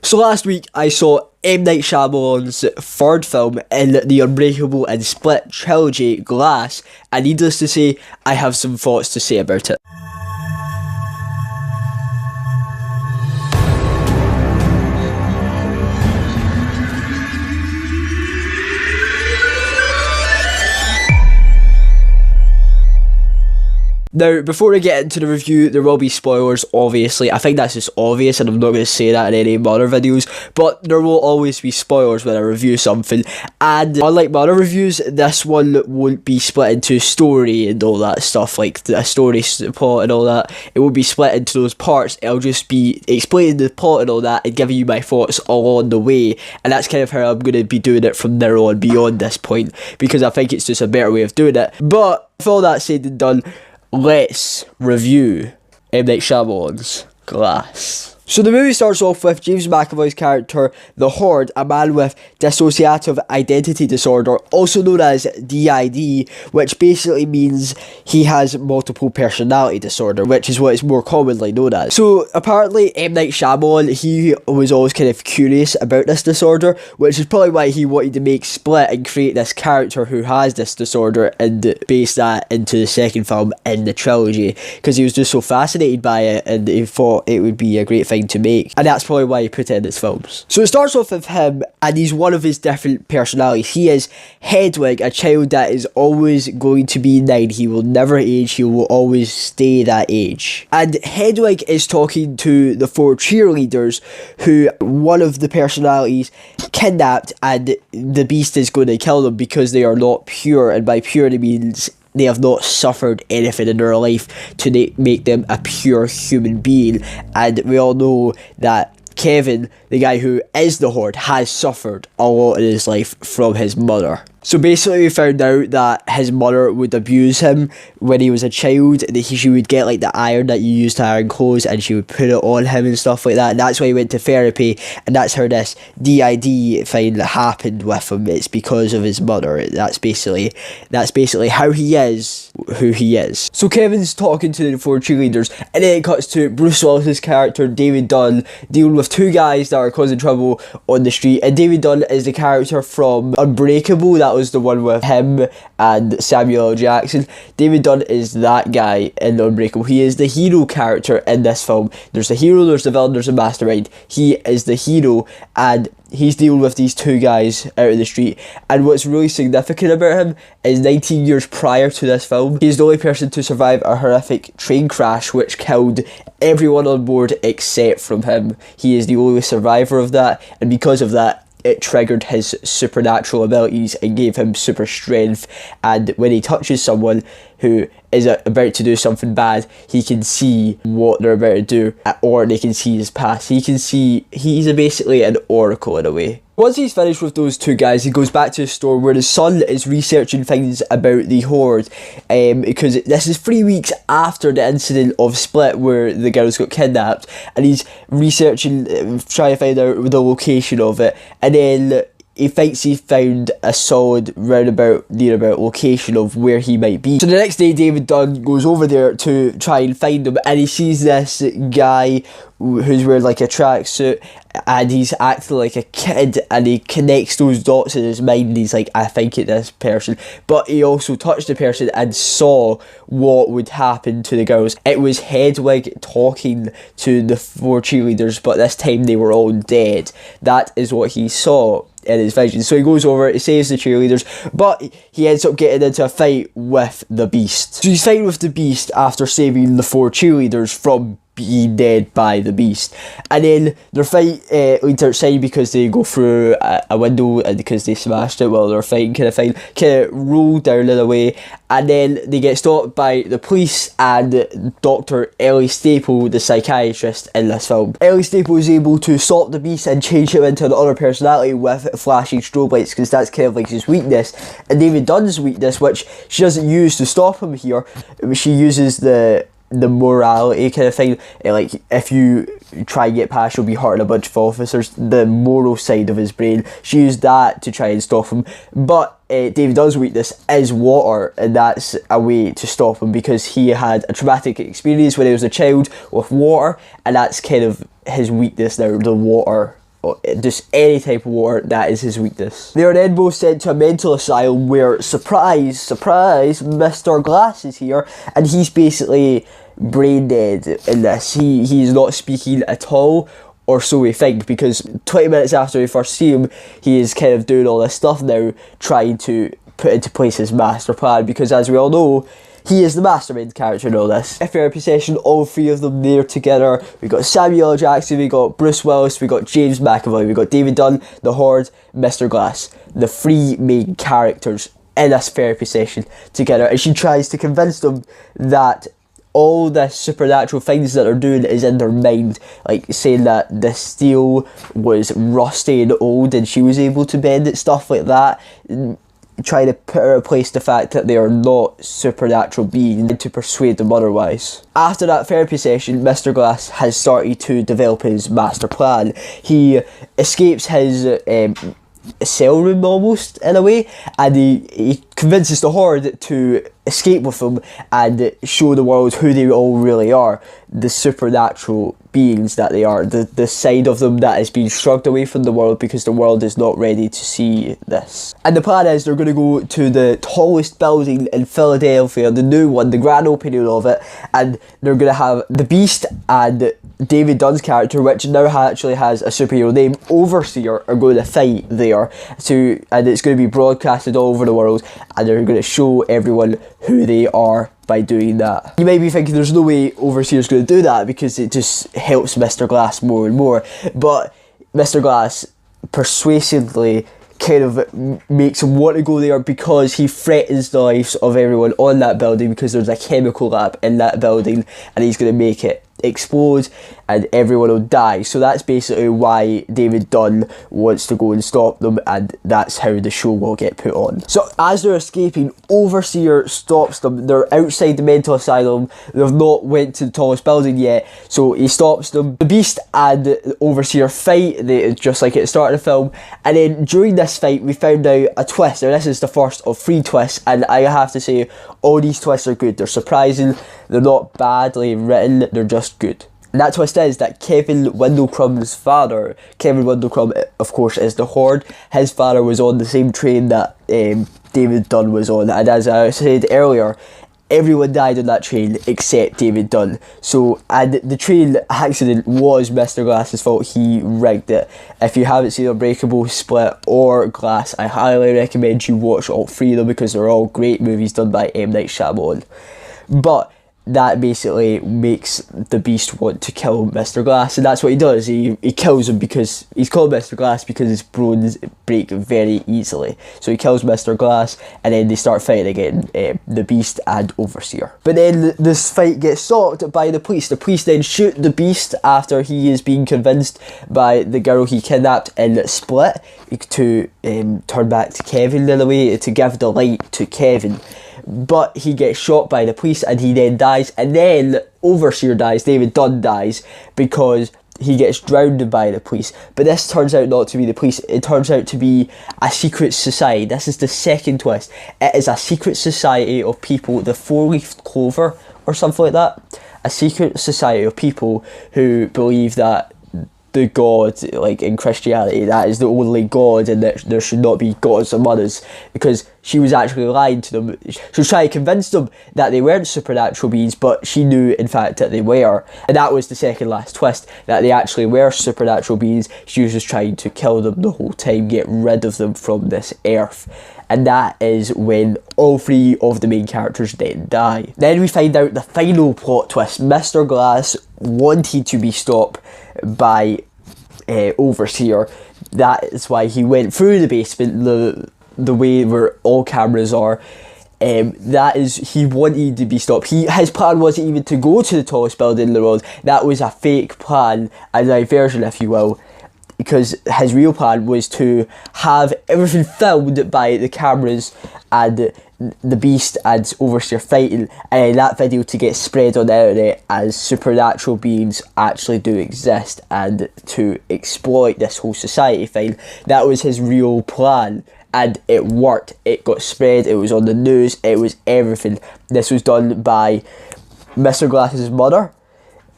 So last week I saw M. Night Shyamalan's third film in the Unbreakable and Split trilogy, Glass, and needless to say, I have some thoughts to say about it. Now, before I get into the review, there will be spoilers, obviously. I think that's just obvious, and I'm not going to say that in any of my other videos, but there will always be spoilers when I review something, and unlike my other reviews, this one won't be split into story and all that stuff, like the story plot and all that. It won't be split into those parts. It'll just be explaining the plot and all that, and giving you my thoughts along the way, and that's kind of how I'm going to be doing it from there on beyond this point, because I think it's just a better way of doing it. But, with all that said and done, let's review M. Night Shyamalan's Glass. So the movie starts off with James McAvoy's character, The Horde, a man with dissociative identity disorder, also known as DID, which basically means he has multiple personality disorder, which is what it's more commonly known as. So apparently M. Night Shyamalan, he was always kind of curious about this disorder, which is probably why he wanted to make Split and create this character who has this disorder and base that into the second film in the trilogy, because he was just so fascinated by it and he thought it would be a great thing to make, and that's probably why he put it in his films. So it starts off with him, and he's one of his different personalities. He is Hedwig, a child that is always going to be 9. He will never age, he will always stay that age. And Hedwig is talking to the 4 cheerleaders, who one of the personalities kidnapped, and the beast is going to kill them because they are not pure, and by pure it means they have not suffered anything in their life to make them a pure human being. And we all know that Kevin, the guy who is the Horde, has suffered a lot in his life from his mother. So basically we found out that his mother would abuse him when he was a child, that she would get like the iron that you use to iron clothes and she would put it on him and stuff like that, and that's why he went to therapy, and that's how this DID thing happened with him. It's because of his mother. That's basically how he is who he is. So Kevin's talking to the 4 cheerleaders, and then it cuts to Bruce Willis's character David Dunn dealing with 2 guys that are causing trouble on the street, and David Dunn is the character from Unbreakable. That was the one with him and Samuel L. Jackson. David Dunn is that guy in Unbreakable. He is the hero character in this film. There's the hero, there's the villain, there's the mastermind. He is the hero, and he's dealing with these 2 guys out in the street. And what's really significant about him is 19 years prior to this film, he's the only person to survive a horrific train crash which killed everyone on board except from him. He is the only survivor of that, and because of that, it triggered his supernatural abilities and gave him super strength, and when he touches someone who is about to do something bad, he can see what they're about to do, or they can see his past. He's basically an oracle in a way. Once he's finished with those 2 guys, he goes back to the store where his son is researching things about the Horde, because this is 3 weeks after the incident of Split where the girls got kidnapped, and he's researching, trying to find out the location of it, and then he thinks he found a solid nearabout location of where he might be. So the next day, David Dunn goes over there to try and find him, and he sees this guy who's wearing like a tracksuit, and he's acting like a kid, and he connects those dots in his mind, and he's like, I think it's this person. But he also touched the person and saw what would happen to the girls. It was Hedwig talking to the 4 cheerleaders, but this time they were all dead. That is what he saw in his vision. So he goes over, he saves the cheerleaders, but he ends up getting into a fight with the beast. So he's fighting with the beast after saving the 4 cheerleaders from being dead by the beast, and then their fight leads outside because they go through a window, and because they smashed it while they're fighting, kind of roll down in a way, and then they get stopped by the police and Dr. Ellie Staple, the psychiatrist in this film. Ellie Staple is able to stop the beast and change him into another personality with flashing strobe lights, because that's kind of like his weakness, and David Dunn's weakness, which she doesn't use to stop him here. She uses the morality kind of thing, like if you try and get past, you'll be hurting a bunch of officers. The moral side of his brain, she used that to try and stop him. But David Dunn's weakness is water, and that's a way to stop him, because he had a traumatic experience when he was a child with water, and that's kind of his weakness now, the water or just any type of water, that is his weakness. They are then both sent to a mental asylum where, surprise, surprise, Mr. Glass is here, and he's basically brain dead in this. He's not speaking at all, or so we think, because 20 minutes after we first see him, he is kind of doing all this stuff now, trying to put into place his master plan, because as we all know, he is the mastermind character in all this. A therapy session, all three of them there together. We got Samuel L. Jackson, we got Bruce Willis, we got James McAvoy, we got David Dunn, The Horde, Mr. Glass. The three main characters in this therapy session together, and she tries to convince them that all the supernatural things that they're doing is in their mind, like saying that the steel was rusty and old and she was able to bend it, stuff like that. Trying to put her in place the fact that they are not supernatural beings, and to persuade them otherwise. After that therapy session, Mr. Glass has started to develop his master plan. He escapes his cell room almost, in a way, and he convinces the Horde to escape with him and show the world who they all really are, the supernatural beings that they are, the side of them that is being shrugged away from the world because the world is not ready to see this. And the plan is they're going to go to the tallest building in Philadelphia, the new one, the grand opening of it, and they're going to have the Beast and David Dunn's character, which now actually has a superhero name, Overseer, are going to fight there. And it's going to be broadcasted all over the world, and they're going to show everyone who they are by doing that. You might be thinking there's no way Overseer's going to do that because it just helps Mr. Glass more and more, but Mr. Glass persuasively kind of makes him want to go there because he threatens the lives of everyone on that building because there's a chemical lab in that building and he's going to make it explode and everyone will die. So that's basically why David Dunn wants to go and stop them, and that's how the show will get put on. So as they're escaping, Overseer stops them. They're outside the mental asylum. They've not went to the tallest building yet, so he stops them. The Beast and the Overseer fight, just like at the start of the film, and then during this fight we found out a twist. Now this is the first of 3 twists, and I have to say all these twists are good. They're surprising, they're not badly written, they're just good. And that twist is that Kevin Windlecrumb's father, Kevin Windlecrumb, of course, is the Horde. His father was on the same train that David Dunn was on, and as I said earlier, everyone died on that train except David Dunn. So, and the train accident was Mr. Glass's fault. He rigged it. If you haven't seen Unbreakable, Split, or Glass, I highly recommend you watch all 3 of them because they're all great movies done by M. Night Shyamalan. But that basically makes the Beast want to kill Mr. Glass, and that's what he does. He kills him because he's called Mr. Glass because his bones break very easily. So he kills Mr. Glass, and then they start fighting again, the Beast and Overseer. But then this fight gets stopped by the police. The police then shoot the Beast after he is being convinced by the girl he kidnapped in Split to turn back to Kevin in a way, to give the light to Kevin. But he gets shot by the police and he then dies, and then Overseer dies, David Dunn dies, because he gets drowned by the police. But this turns out not to be the police, it turns out to be a secret society. This is the second twist. It is a secret society of people, the 4-leaf clover or something like that. A secret society of people who believe that the God, like in Christianity, that is the only God and that there should not be gods among us, because she was actually lying to them. She was trying to convince them that they weren't supernatural beings, but she knew in fact that they were, and that was the second last twist, that they actually were supernatural beings. She was just trying to kill them the whole time, get rid of them from this earth. And that is when all 3 of the main characters then die. Then we find out the final plot twist. Mr. Glass wanted to be stopped by Overseer. That is why he went through the basement, the way where all cameras are. That is, he wanted to be stopped. His plan wasn't even to go to the tallest building in the world. That was a fake plan, a diversion if you will, because his real plan was to have everything filmed by the cameras and the Beast and Overseer fighting, and that video to get spread on the internet as supernatural beings actually do exist, and to exploit this whole society thing. That was his real plan, and it worked. It got spread, it was on the news, it was everything. This was done by Mr. Glass's mother,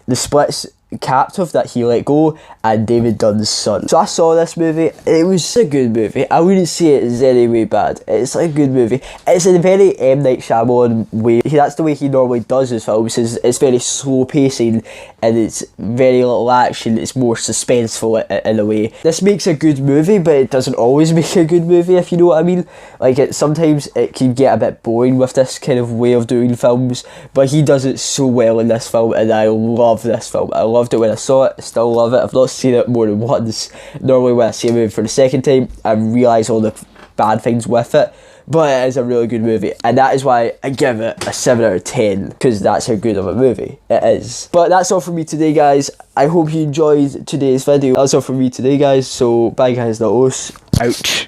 the Splits captive that he let go, and David Dunn's son. So I saw this movie. It was a good movie. I wouldn't say it is any way bad. It's a good movie. It's in a very M. Night Shyamalan way. That's the way he normally does his films. It's very slow pacing, and it's very little action. It's more suspenseful in a way. This makes a good movie, but it doesn't always make a good movie, if you know what I mean. Like, sometimes it can get a bit boring with this kind of way of doing films, but he does it so well in this film, and I love this film. I loved it when I saw it, I still love it. I've not seen it more than once. Normally when I see a movie for the second time, I realise all the bad things with it, but it is a really good movie, and that is why I give it a 7 out of 10, because that's how good of a movie it is. But that's all from me today, guys. I hope you enjoyed today's video. That's all from me today, guys, so bye guys, naos, out.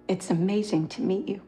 It's amazing to meet you.